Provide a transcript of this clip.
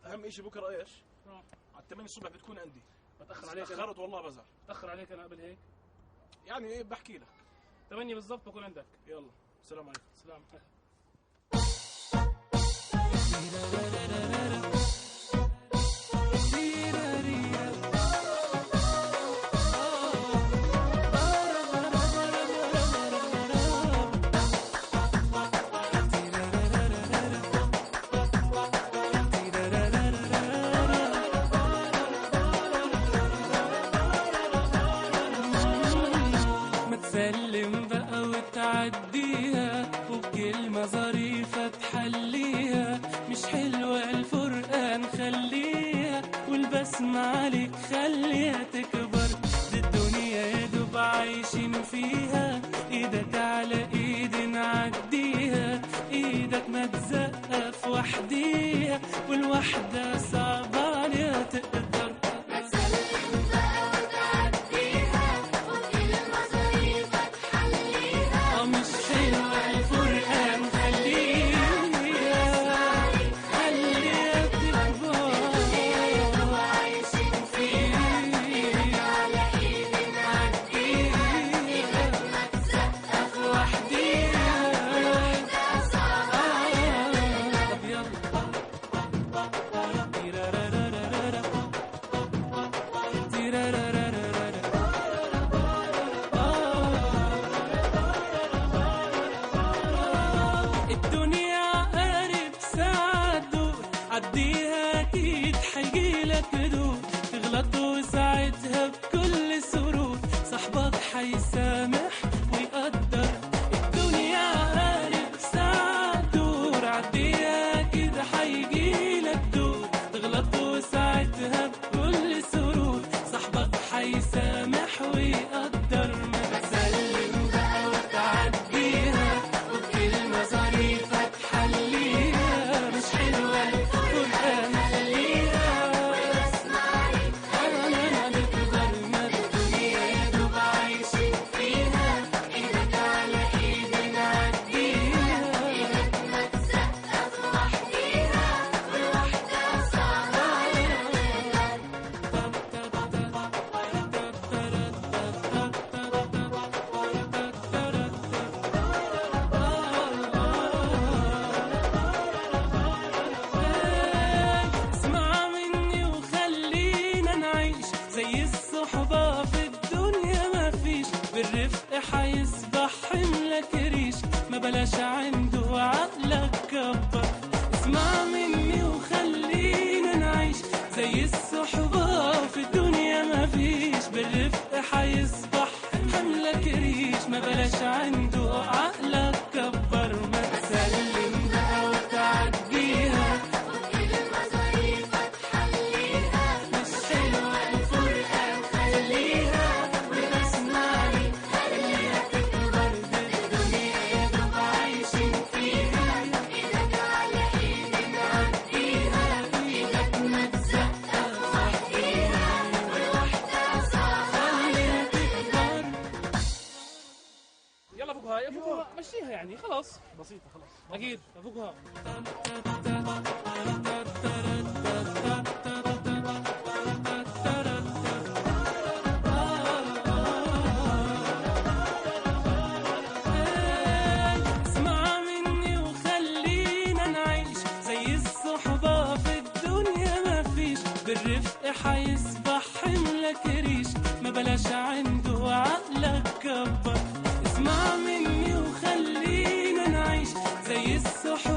اهم اشي بكره ايش؟ اه على 8 الصبح بتكون عندي. بتاخر عليك انا، تاخرت والله بزعل. بتاخر عليك انا قبل هيك. يعني ايه بحكي لك. 8 بالضبط بكون عندك. يلا السلام عليكم. سلام. سلم بقى وتعديها وبكلمة ظريفة تحليها، مش حلوة الفرقة نخليها والبسمة عليك خليها تكبر. دي الدنيا يا دوب عايشين فيها، ايدك على ايدي نعديها، ايدك ما تزقف وحديها والوحدة صعبة عليها تقدر. عديها اكيد حيجيلك هدوء، تغلط وساعتها بكل سرور صاحبك حيسامح ويقدر. الدنيا قارب ساعة دور، عديها اكيد حيجيلك هدوء، تغلط وساعتها بكل سرور صاحبك حيسامح ويقدر. ما تسلم بقى وتعديها وبكلمة ظريفة تحليها، مش حلوة بالرفق حيصبح حملك ريش، ما بلاش عنده عقلك كبر. اسمع مني وخلينا نعيش زي الصحبة في الدنيا ما فيش. بالرفق حيصبح حملك ريش، ما بلاش عنده عقلك كبر. ما تسلم بقى وتعديها وبكلمة ظريفة تحليها، مش حلوة الفرقة نخليها والبسمة خليها تكبر. الدنيا يا دوب عايشين فيها، ايدك على ايدي نعديها، ايدك ما تزقف وحديها والوحدة صعبة عليها تكبر. يلا فوقها يا فوقها، مشيها يعني خلاص بسيطة خلاص. اكيد فوقها. اسمع مني وخلينا نعيش زي الصحبة في الدنيا ما فيش. بالرفق حيصبح حملك ريش، ما بلاش عنده عقلك كبر. اسمع مني وخلينا نعيش زي الصحبة